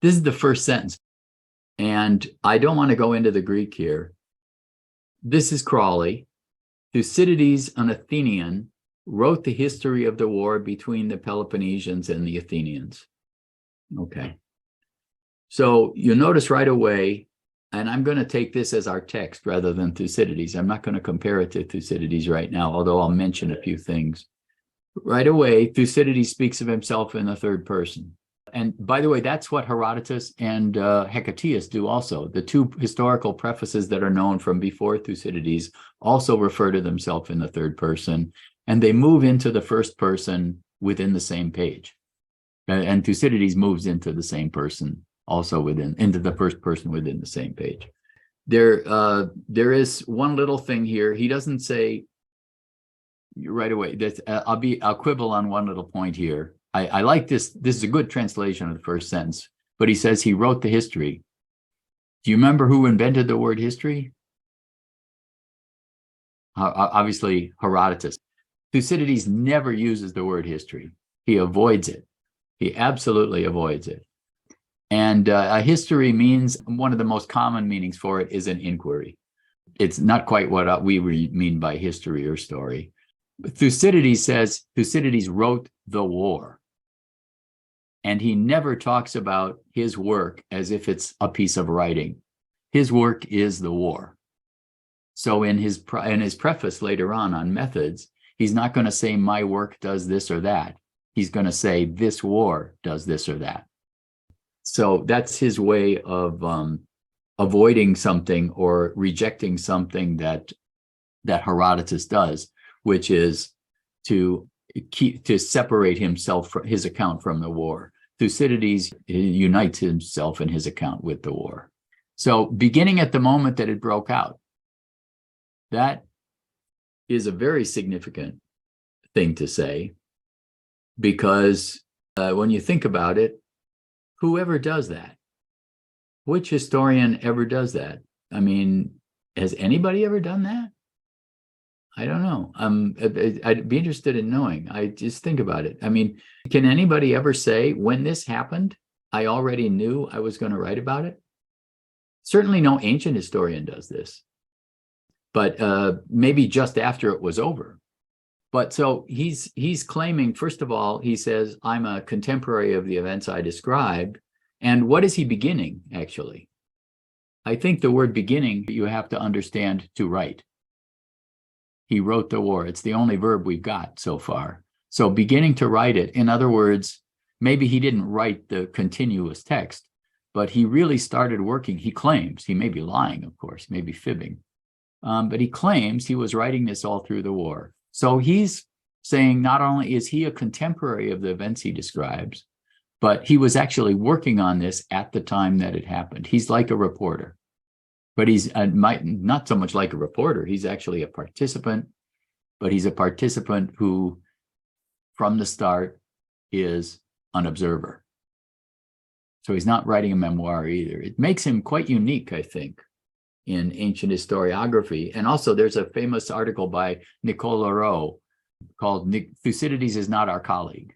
This is the first sentence. And I don't want to go into the Greek here. This is Crawley. Thucydides, an Athenian, wrote the history of the war between the Peloponnesians and the Athenians. Okay. So you notice right away, and I'm going to take this as our text rather than Thucydides. I'm not going to compare it to Thucydides right now, although I'll mention a few things. Right away, Thucydides speaks of himself in the third person. And by the way, that's what Herodotus and Hecataeus do also. The two historical prefaces that are known from before Thucydides also refer to themselves in the third person, and they move into the first person within the same page. And Thucydides moves into the same person also into the first person within the same page. There is one little thing here. He doesn't say right away. I'll quibble on one little point here. I like this. This is a good translation of the first sentence, but he says he wrote the history. Do you remember who invented the word history? Obviously, Herodotus. Thucydides never uses the word history. He avoids it. He absolutely avoids it. And a history means, one of the most common meanings for it is an inquiry. It's not quite what we mean by history or story. Thucydides says Thucydides wrote the war. And he never talks about his work as if it's a piece of writing. His work is the war. So in his preface later on methods, he's not going to say my work does this or that. He's going to say this war does this or that. So that's his way of avoiding something or rejecting something that Herodotus does, which is to separate himself from his account from the war. Thucydides unites himself in his account with the war. So beginning at the moment that it broke out, that is a very significant thing to say, because when you think about it, whoever does that? Which historian ever does that? I mean, has anybody ever done that? I don't know. I'd be interested in knowing. I just think about it. I mean, can anybody ever say, when this happened, I already knew I was going to write about it? Certainly no ancient historian does this, but maybe just after it was over. But so he's claiming, first of all, he says, I'm a contemporary of the events I described. And what is he beginning, actually? I think the word beginning, you have to understand to write. He wrote the war. It's the only verb we've got so far. So beginning to write it, in other words, maybe he didn't write the continuous text, but he really started working. He claims, he may be lying, of course, maybe fibbing, but he claims he was writing this all through the war. So he's saying not only is he a contemporary of the events he describes, but he was actually working on this at the time that it happened. He's like a reporter. But he's not so much like a reporter. He's actually a participant, but he's a participant who, from the start, is an observer. So he's not writing a memoir either. It makes him quite unique, I think, in ancient historiography. And also there's a famous article by Nicole Leroux called Thucydides is Not Our Colleague.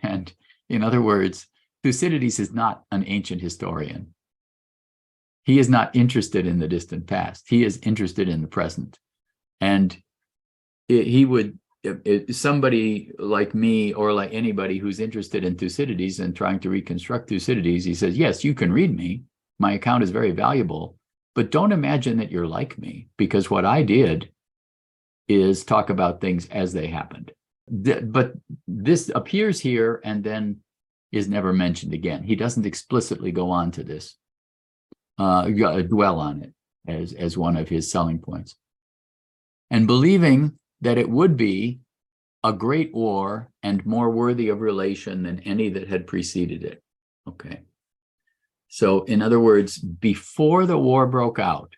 And in other words, Thucydides is not an ancient historian. He is not interested in the distant past. He is interested in the present. And somebody like me or like anybody who's interested in Thucydides and trying to reconstruct Thucydides, he says, yes, you can read me. My account is very valuable, but don't imagine that you're like me, because what I did is talk about things as they happened. But this appears here and then is never mentioned again. He doesn't explicitly go on to this. Dwell on it as one of his selling points. And believing that it would be a great war and more worthy of relation than any that had preceded it. Okay. So in other words, before the war broke out,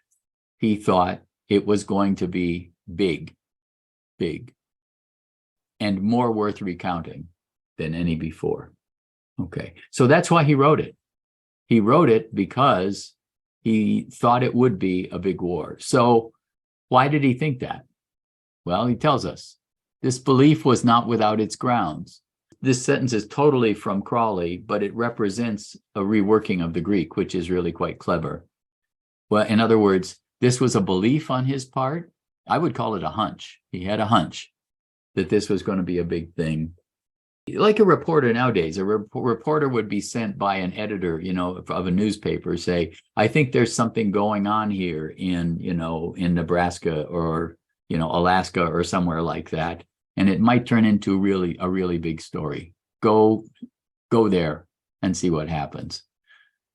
he thought it was going to be big, and more worth recounting than any before. Okay. So that's why he wrote it. He wrote it because he thought it would be a big war. So why did he think that? Well, he tells us, this belief was not without its grounds. this sentence is totally from Crawley, but it represents a reworking of the Greek, which is really quite clever. Well, in other words, this was a belief on his part. I would call it a hunch. He had a hunch that this was going to be a big thing. Like a reporter nowadays, a reporter would be sent by an editor, of a newspaper, say, I think there's something going on here in Nebraska or, Alaska or somewhere like that. And it might turn into a really big story. Go there and see what happens.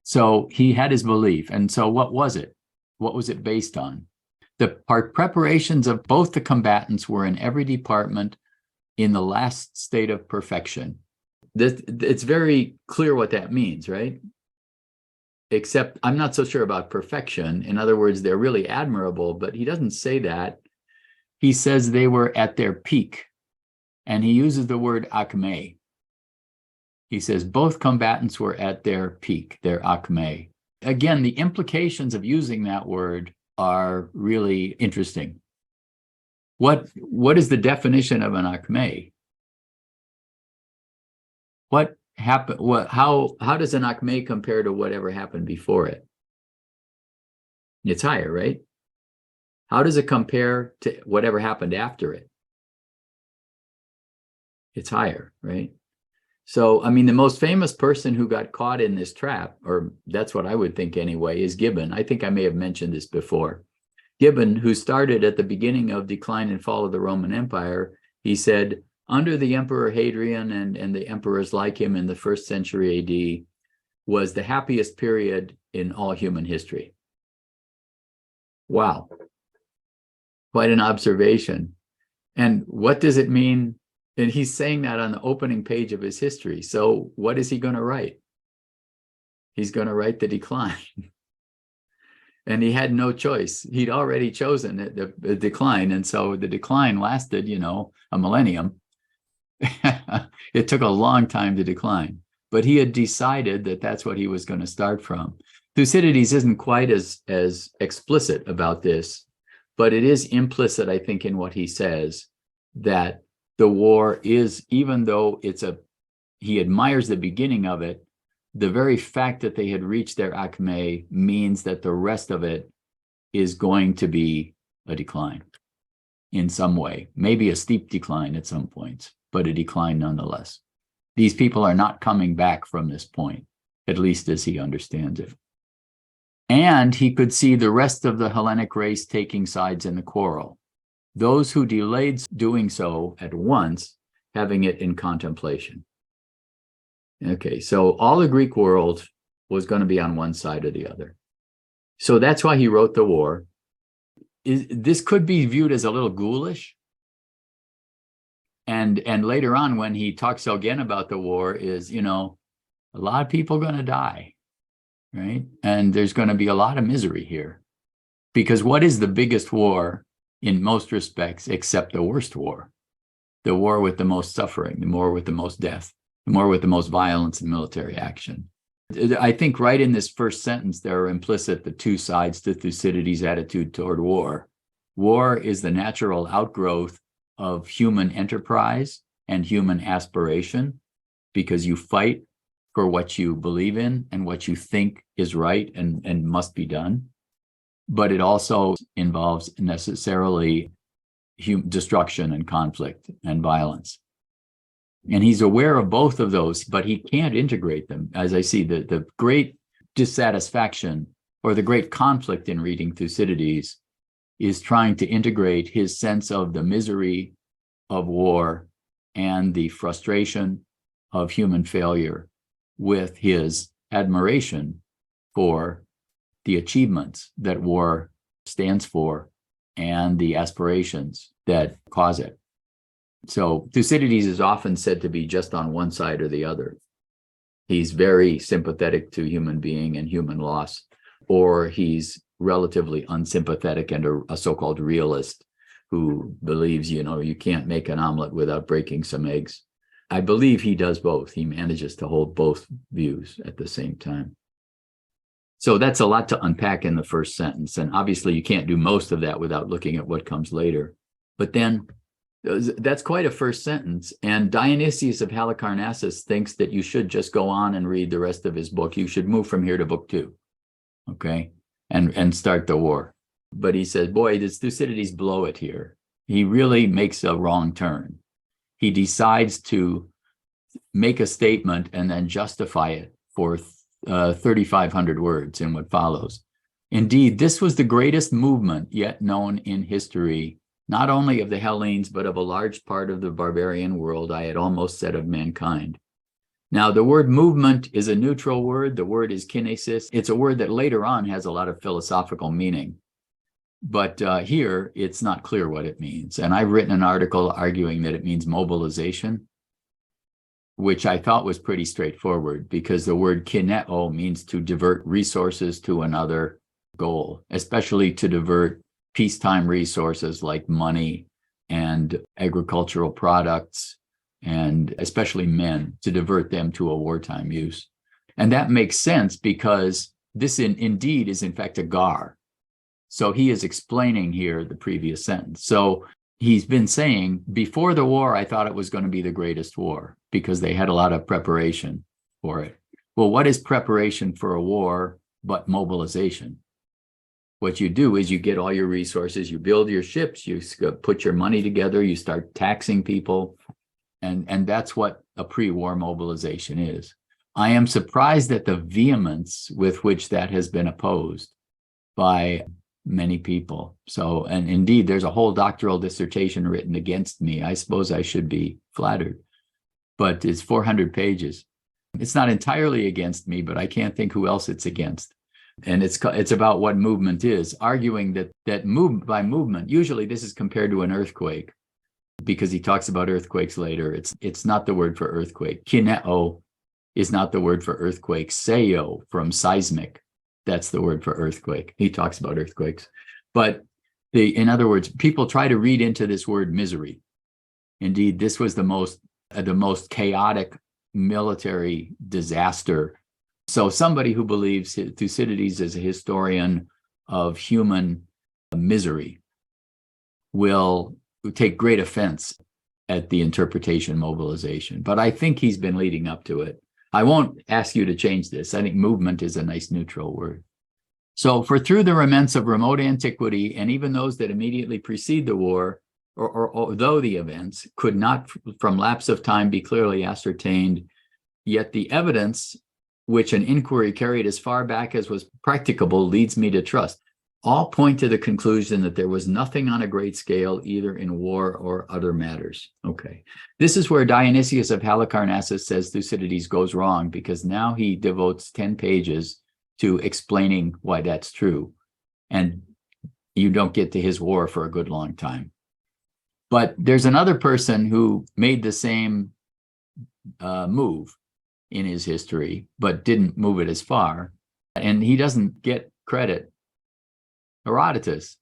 So he had his belief. And so what was it? What was it based on? The preparations of both the combatants were in every department in the last state of perfection. It's very clear what that means, right? Except I'm not so sure about perfection. In other words, they're really admirable, but he doesn't say that. He says they were at their peak, and he uses the word acme. He says both combatants were at their peak, their acme. Again, the implications of using that word are really interesting. What is the definition of an acme? What happened? How does an acme compare to whatever happened before it? It's higher, right? How does it compare to whatever happened after it? It's higher, right? So, I mean, the most famous person who got caught in this trap, or that's what I would think anyway, is Gibbon. I think I may have mentioned this before. Gibbon, who started at the beginning of decline and fall of the Roman Empire, he said, under the Emperor Hadrian and the emperors like him in the 1st century AD, was the happiest period in all human history. Wow. Quite an observation. And what does it mean? And he's saying that on the opening page of his history. So what is he going to write? He's going to write the decline. And he had no choice. He'd already chosen the decline. And so the decline lasted, a millennium. It took a long time to decline. But he had decided that that's what he was going to start from. Thucydides isn't quite as explicit about this, but it is implicit, I think, in what he says, that the war is, even though he admires the beginning of it, the very fact that they had reached their acme means that the rest of it is going to be a decline in some way, maybe a steep decline at some points, but a decline nonetheless. These people are not coming back from this point, at least as he understands it. And he could see the rest of the Hellenic race taking sides in the quarrel. Those who delayed doing so at once, having it in contemplation. Okay, so all the Greek world was going to be on one side or the other. So that's why he wrote the war. This could be viewed as a little ghoulish. And later on, when he talks again about the war, is, a lot of people going to die, right? And there's going to be a lot of misery here. Because what is the biggest war in most respects, except the worst war? The war with the most suffering, the war with the most death, the war with the most violence and military action. I think right in this first sentence, there are implicit the two sides to Thucydides' attitude toward war. War is the natural outgrowth of human enterprise and human aspiration, because you fight for what you believe in and what you think is right and must be done. But it also involves necessarily destruction and conflict and violence. And he's aware of both of those, but he can't integrate them. As I see, the great dissatisfaction or the great conflict in reading Thucydides is trying to integrate his sense of the misery of war and the frustration of human failure with his admiration for the achievements that war stands for and the aspirations that cause it. So Thucydides is often said to be just on one side or the other. He's very sympathetic to human being and human loss, or he's relatively unsympathetic and a so-called realist who believes, you can't make an omelet without breaking some eggs. I believe he does both. He manages to hold both views at the same time. So that's a lot to unpack in the first sentence. And obviously you can't do most of that without looking at what comes later. But then That's quite a first sentence. And Dionysius of Halicarnassus thinks that you should just go on and read the rest of his book. You should move from here to book 2, okay, and start the war. But he says, boy, does Thucydides blow it here. He really makes a wrong turn. He decides to make a statement and then justify it for 3,500 words in what follows. Indeed, this was the greatest movement yet known in history, not only of the Hellenes, but of a large part of the barbarian world, I had almost said of mankind. Now, the word movement is a neutral word. The word is kinesis. It's a word that later on has a lot of philosophical meaning. But here, it's not clear what it means. And I've written an article arguing that it means mobilization, which I thought was pretty straightforward, because the word kineo means to divert resources to another goal, especially to divert peacetime resources like money and agricultural products, and especially men, to divert them to a wartime use. And that makes sense because this indeed is in fact a gar. So he is explaining here the previous sentence. So he's been saying, before the war, I thought it was going to be the greatest war because they had a lot of preparation for it. Well, what is preparation for a war but mobilization? What you do is you get all your resources, you build your ships, you put your money together, you start taxing people, and that's what a pre-war mobilization is. I am surprised at the vehemence with which that has been opposed by many people. So, and indeed, there's a whole doctoral dissertation written against me. I suppose I should be flattered, but it's 400 pages. It's not entirely against me, but I can't think who else it's against. And it's about what movement is, arguing that by movement, usually this is compared to an earthquake, because he talks about earthquakes later. It's not the word for earthquake. Kineo is not the word for earthquake. Seo from seismic, that's the word for earthquake. He talks about earthquakes. But in other words, people try to read into this word misery. Indeed, this was the most chaotic military disaster. So somebody who believes Thucydides is a historian of human misery will take great offense at the interpretation mobilization. But I think he's been leading up to it. I won't ask you to change this. I think movement is a nice neutral word. So for through the remnants of remote antiquity, and even those that immediately precede the war, or although the events could not from lapse of time be clearly ascertained, yet the evidence which an inquiry carried as far back as was practicable leads me to trust. All point to the conclusion that there was nothing on a great scale, either in war or other matters. Okay. This is where Dionysius of Halicarnassus says Thucydides goes wrong, because now he devotes 10 pages to explaining why that's true. And you don't get to his war for a good long time. But there's another person who made the same move in his history, but didn't move it as far. And he doesn't get credit. Herodotus.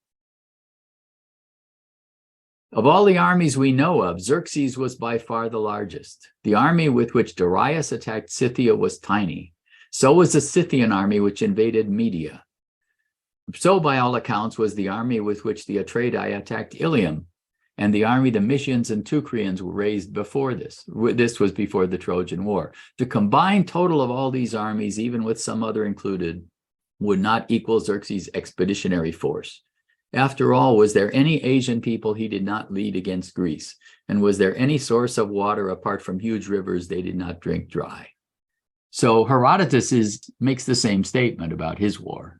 Of all the armies we know of, Xerxes was by far the largest. The army with which Darius attacked Scythia was tiny. So was the Scythian army which invaded Media. So, by all accounts, was the army with which the Atreidi attacked Ilium, and the army the Mysians and Teucrians were raised before this. This was before the Trojan War. The combined total of all these armies, even with some other included, would not equal Xerxes' expeditionary force. After all, was there any Asian people he did not lead against Greece? And was there any source of water apart from huge rivers they did not drink dry? So Herodotus makes the same statement about his war.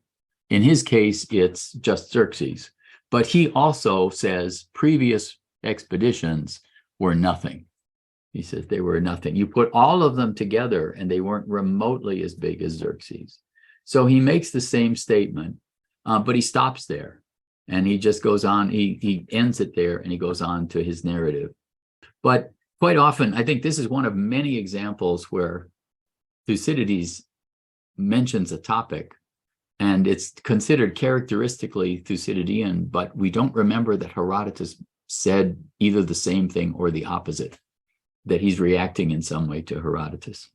In his case, it's just Xerxes. But he also says previous expeditions were nothing. He says they were nothing. You put all of them together and they weren't remotely as big as Xerxes. So he makes the same statement, but he stops there and he just goes on. He ends it there and he goes on to his narrative. But quite often, I think this is one of many examples where Thucydides mentions a topic and it's considered characteristically Thucydidean, but we don't remember that Herodotus said either the same thing or the opposite, that he's reacting in some way to Herodotus.